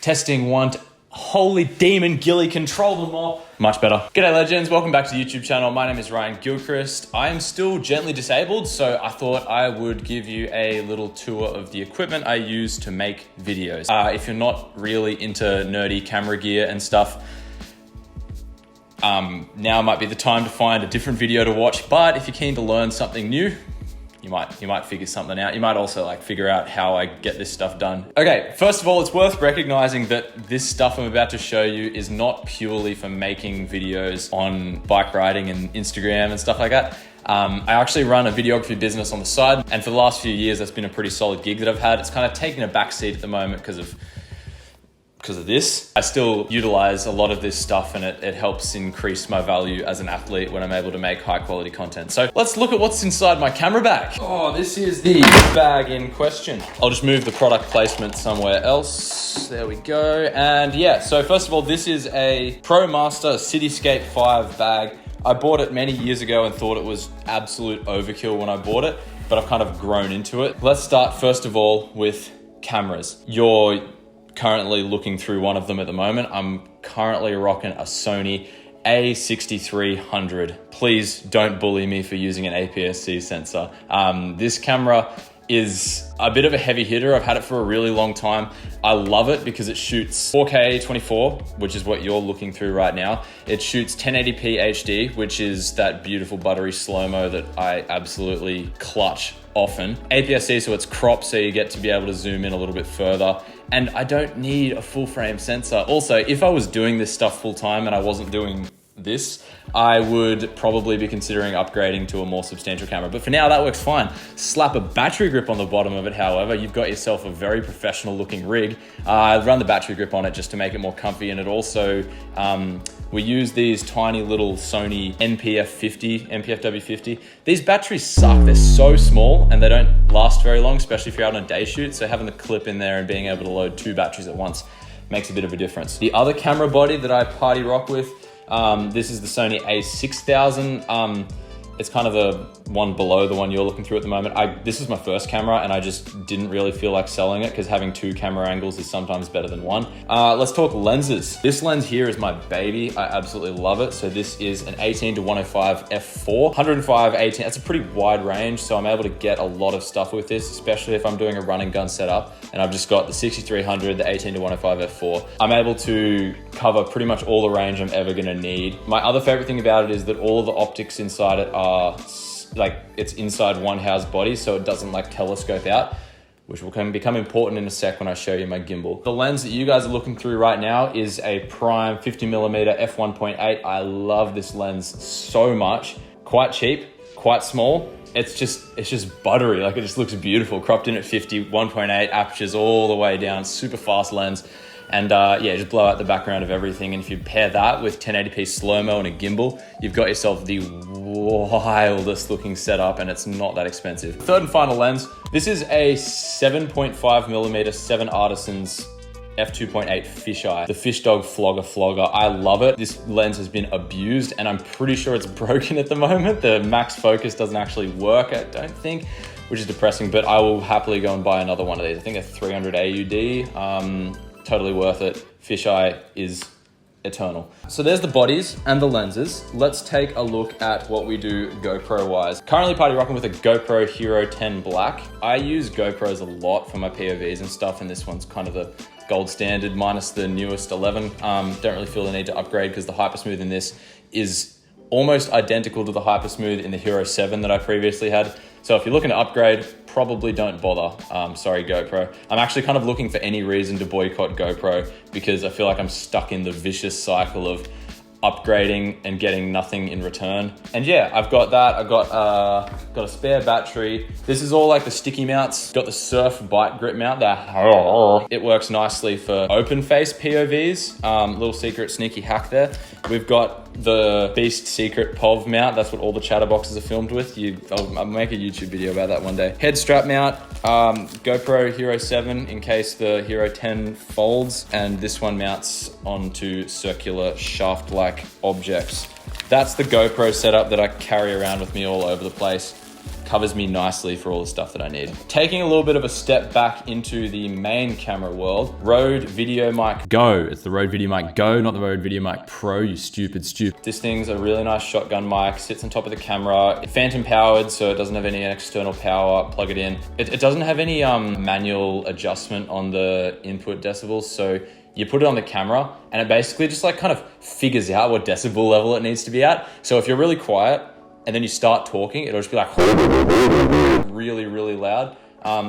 Testing one. Holy demon, Gilly, control them all. Much better. G'day legends, welcome back to the YouTube channel. My name is Ryan Gilchrist. I am still gently disabled, so I thought I would give you a little tour of the equipment I use to make videos. If you're not really into nerdy camera gear and stuff, now might be the time to find a different video to watch, but if you're keen to learn something new, you might figure something out. You might also figure out how I get this stuff done. Okay, first of all, it's worth recognizing that this stuff I'm about to show you is not purely for making videos on bike riding and Instagram and stuff like that. I actually run a videography business on the side, and for the last few years, that's been a pretty solid gig that I've had. It's kind of taken a backseat at the moment because of this. I still utilize a lot of this stuff, and it helps increase my value as an athlete when I'm able to make high quality content. So let's look at what's inside my camera bag. Oh, this is the bag in question. I'll just move the product placement somewhere else. There we go. And yeah, so first of all, this is a ProPhoto Cityscape 5 bag. I bought it many years ago and thought it was absolute overkill when I bought it, but I've kind of grown into it. Let's start first of all with cameras. You're currently looking through one of them at the moment. I'm currently rocking a Sony A6300. Please don't bully me for using an APS-C sensor. This camera is a bit of a heavy hitter. I've had it for a really long time. I love it because it shoots 4K 24, which is what you're looking through right now. It shoots 1080p HD, which is that beautiful buttery slow-mo that I absolutely clutch often. APS-C, so it's cropped, so you get to be able to zoom in a little bit further. And I don't need a full frame sensor. Also, if I was doing this stuff full time and I wasn't doing this, I would probably be considering upgrading to a more substantial camera. But for now, that works fine. Slap a battery grip on the bottom of it, however, you've got yourself a very professional looking rig. I run the battery grip on it just to make it more comfy, and it also, we use these tiny little Sony NPFW50. These batteries suck. They're so small and they don't last very long, especially if you're out on a day shoot. So having the clip in there and being able to load 2 batteries at once makes a bit of a difference. The other camera body that I party rock with, this is the Sony a6000. It's kind of the one below the one you're looking through at the moment. This is my first camera and I just didn't really feel like selling it because having 2 camera angles is sometimes better than 1. Let's talk lenses. This lens here is my baby. I absolutely love it. So this is an 18 to 105 f4, 105, 18. That's a pretty wide range. So I'm able to get a lot of stuff with this, especially if I'm doing a run and gun setup. And I've just got the 6300, the 18 to 105 f4. I'm able to cover pretty much all the range I'm ever gonna need. My other favorite thing about it is that all of the optics inside it are it's inside one housed body, so it doesn't telescope out, which will become important in a sec when I show you my gimbal. The lens that you guys are looking through right now is a prime 50mm f1.8. I love this lens so much. Quite cheap, quite small. It's just buttery. It just looks beautiful. Cropped in at 50, 1.8 apertures all the way down. Super fast lens. And yeah, just blow out the background of everything. And if you pair that with 1080p slow-mo and a gimbal, you've got yourself the wildest looking setup, and it's not that expensive. Third and final lens. This is a 7.5mm 7 Artisans f2.8 fisheye, the fish dog flogger. I love it. This lens has been abused and I'm pretty sure it's broken at the moment. The max focus doesn't actually work, I don't think, which is depressing, but I will happily go and buy another one of these. I think a 300 AUD. Totally worth it. Fisheye is eternal. So there's the bodies and the lenses. Let's take a look at what we do GoPro wise. Currently party rocking with a GoPro Hero 10 Black. I use GoPros a lot for my POVs and stuff, and this one's kind of the gold standard minus the newest 11. Don't really feel the need to upgrade because the Hypersmooth in this is almost identical to the Hypersmooth in the Hero 7 that I previously had. So if you're looking to upgrade, probably don't bother. Sorry, GoPro. I'm actually kind of looking for any reason to boycott GoPro because I feel like I'm stuck in the vicious cycle of upgrading and getting nothing in return. And yeah, I've got that. I've got a spare battery. This is all the sticky mounts. Got the Surf bike grip mount there. It works nicely for open face POVs. Little secret sneaky hack there. We've got the Beast Secret POV mount. That's what all the chatterboxes are filmed with. I'll make a YouTube video about that one day. Head strap mount, GoPro Hero 7 in case the Hero 10 folds, and this one mounts onto circular shaft-like objects. That's the GoPro setup that I carry around with me all over the place. covers me nicely for all the stuff that I need. Taking a little bit of a step back into the main camera world, Rode VideoMic Go. It's the Rode VideoMic Go, not the Rode VideoMic Pro, you stupid. This thing's a really nice shotgun mic, sits on top of the camera, phantom powered, so it doesn't have any external power, plug it in. It doesn't have any manual adjustment on the input decibels, so you put it on the camera and it basically just like kind of figures out what decibel level it needs to be at. So if you're really quiet and then you start talking, it'll just be like really, really loud.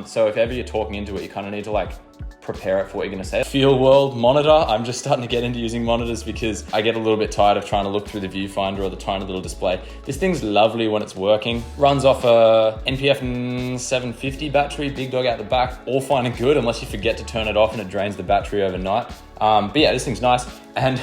So if ever you're talking into it, you kind of need to like prepare it for what you're gonna say. Feelworld Monitor. I'm just starting to get into using monitors because I get a little bit tired of trying to look through the viewfinder or the tiny little display. This thing's lovely when it's working. Runs off a NPF 750 battery, big dog out the back, all fine and good unless you forget to turn it off and it drains the battery overnight. But yeah, this thing's nice. And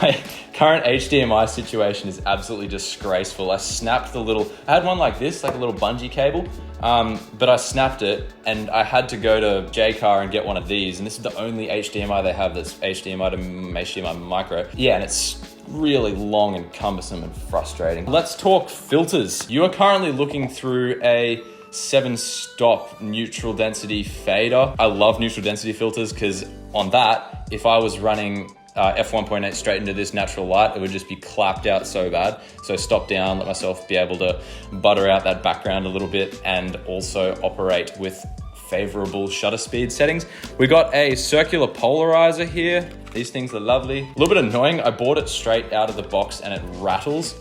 my current HDMI situation is absolutely disgraceful. I snapped the little, I had one like this, like a little bungee cable, but I snapped it and I had to go to JCar and get one of these. And this is the only HDMI they have that's HDMI to HDMI micro. Yeah, and it's really long and cumbersome and frustrating. Let's talk filters. You are currently looking through a 7-stop neutral density fader. I love neutral density filters because on that, if I was running f1.8 straight into this natural light, it would just be clapped out so bad. So stop down, let myself be able to butter out that background a little bit and also operate with favorable shutter speed settings. We got a circular polarizer here. These things are lovely. A little bit annoying. I bought it straight out of the box and it rattles.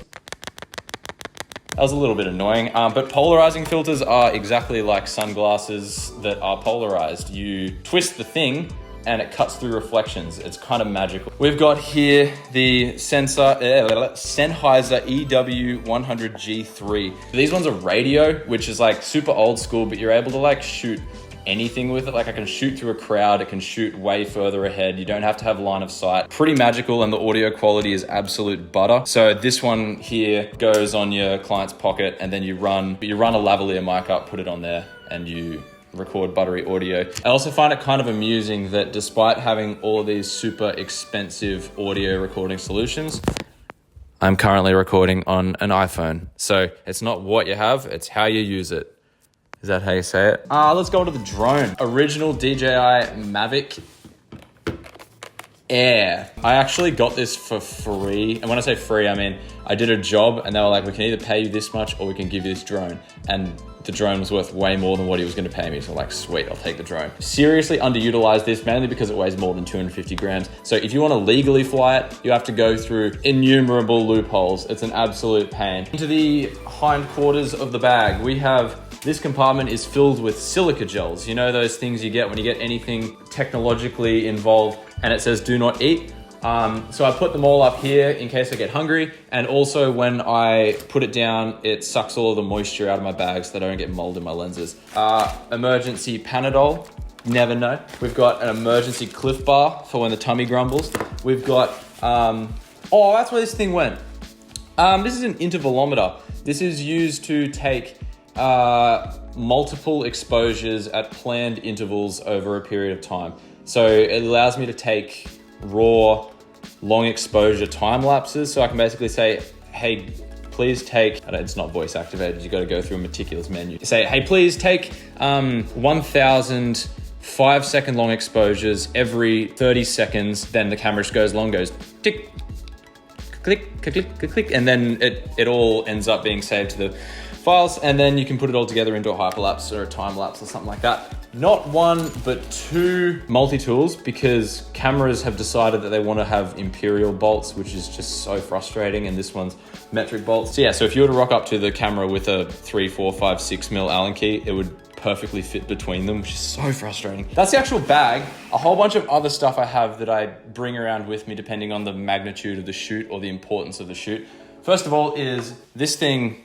That was a little bit annoying, but polarizing filters are exactly like sunglasses that are polarized. You twist the thing and it cuts through reflections. It's kind of magical. We've got here the Senheiser EW100G3. These ones are radio, which is like super old school, but you're able to like shoot anything with it. Like I can shoot through a crowd, it can shoot way further ahead. You don't have to have line of sight. Pretty magical, and the audio quality is absolute butter. So this one here goes on your client's pocket and then you run a lavalier mic up, put it on there and you record buttery audio. I also find it kind of amusing that despite having all of these super expensive audio recording solutions, I'm currently recording on an iPhone. So it's not what you have, it's how you use it. Is that how you say it? Let's go to the drone. Original DJI Mavic Air. I actually got this for free. And when I say free, I mean, I did a job and they were like, we can either pay you this much or we can give you this drone. And the drone was worth way more than what he was going to pay me. So I'm like, sweet, I'll take the drone. Seriously underutilized this, mainly because it weighs more than 250 grams. So if you want to legally fly it, you have to go through innumerable loopholes. It's an absolute pain. Into the hindquarters of the bag, we have this compartment is filled with silica gels. You know those things you get when you get anything technologically involved and it says do not eat. So I put them all up here in case I get hungry. And also when I put it down, it sucks all of the moisture out of my bag so that I don't get mold in my lenses. Emergency Panadol, never know. We've got an emergency Cliff Bar for when the tummy grumbles. We've got, oh, that's where this thing went. This is an intervalometer. This is used to take multiple exposures at planned intervals over a period of time. So it allows me to take raw, long exposure time lapses. So I can basically say, hey, please take, it's not voice activated, you got to go through a meticulous menu. Say, hey, please take 1,000 5-second long exposures every 30 seconds. Then the camera just goes long, goes tick, click, click, click, click, click, and then it all ends up being saved to the files, and then you can put it all together into a hyperlapse or a time lapse or something like that. Not one, but two multi-tools, because cameras have decided that they want to have imperial bolts, which is just so frustrating, and this one's metric bolts. So yeah, so if you were to rock up to the camera with a 3, 4, 5, 6 mil Allen key, it would perfectly fit between them, which is so frustrating. That's the actual bag. A whole bunch of other stuff I have that I bring around with me depending on the magnitude of the shoot or the importance of the shoot. First of all is this thing.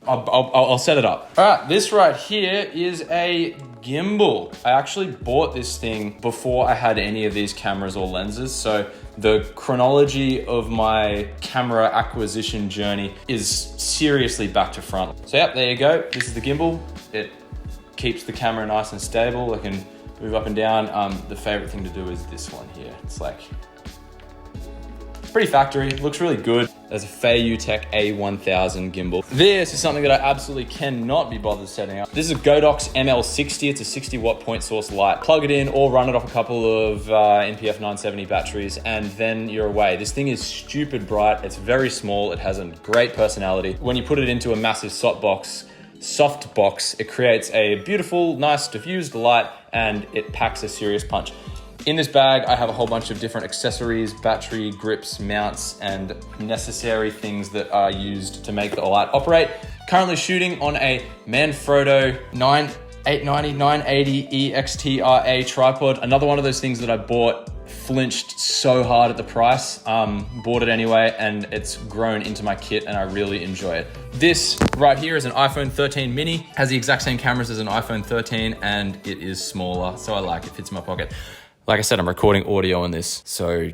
I'll set it up. All right, this right here is a gimbal. I actually bought this thing before I had any of these cameras or lenses. So the chronology of my camera acquisition journey is seriously back to front. So yeah, there you go. This is the gimbal. It keeps the camera nice and stable. I can move up and down. The favorite thing to do is this one here. It's like, pretty factory, looks really good. There's a Feiyu Tech A1000 gimbal. This is something that I absolutely cannot be bothered setting up. This is a Godox ML60. It's a 60 watt point source light. Plug it in or run it off a couple of NPF 970 batteries, and then you're away. This thing is stupid bright. It's very small. It has a great personality. When you put it into a massive soft box, it creates a beautiful, nice diffused light, and it packs a serious punch. In this bag, I have a whole bunch of different accessories, battery, grips, mounts, and necessary things that are used to make the light operate. Currently shooting on a Manfrotto 890, 980 EXTRA tripod. Another one of those things that I bought, flinched so hard at the price, bought it anyway, and it's grown into my kit and I really enjoy it. This right here is an iPhone 13 mini, has the exact same cameras as an iPhone 13, and it is smaller, so I like it, fits in my pocket. Like I said, I'm recording audio on this, so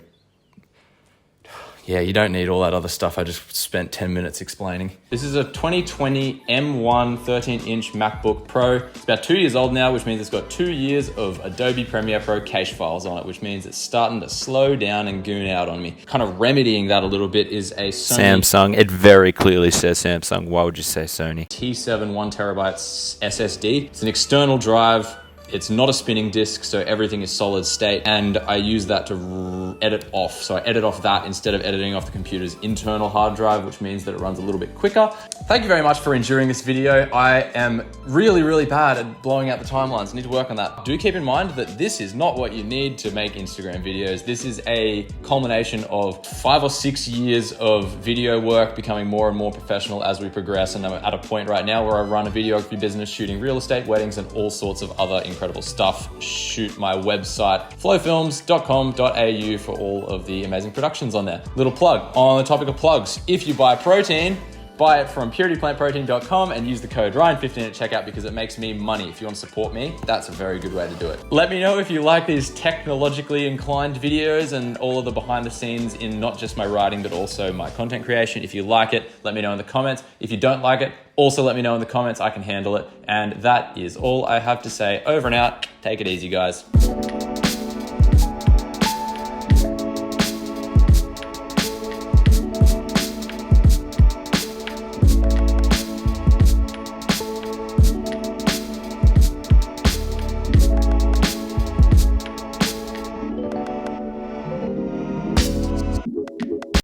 yeah, you don't need all that other stuff I just spent 10 minutes explaining. This is a 2020 M1 13-inch MacBook Pro. It's about 2 years old now, which means it's got 2 years of Adobe Premiere Pro cache files on it, which means it's starting to slow down and goon out on me. Kind of remedying that a little bit is a Sony... Samsung. It very clearly says Samsung. Why would you say Sony? T7 1TB SSD. It's an external drive. It's not a spinning disk, so everything is solid state, and I use that to edit off. So I edit off that instead of editing off the computer's internal hard drive, which means that it runs a little bit quicker. Thank you very much for enduring this video. I am really bad at blowing out the timelines. I need to work on that. Do keep in mind that this is not what you need to make Instagram videos. This is a culmination of 5 or 6 years of video work, becoming more and more professional as we progress, and I'm at a point right now where I run a videography business, shooting real estate, weddings, and all sorts of other incredible stuff. Shoot my website, flowfilms.com.au, for all of the amazing productions on there. Little plug on the topic of plugs. If you buy protein, buy it from purityplantprotein.com and use the code Ryan15 at checkout because it makes me money. If you want to support me, that's a very good way to do it. Let me know if you like these technologically inclined videos and all of the behind the scenes in not just my writing, but also my content creation. If you like it, let me know in the comments. If you don't like it, also let me know in the comments. I can handle it. And that is all I have to say. Over and out. Take it easy, guys.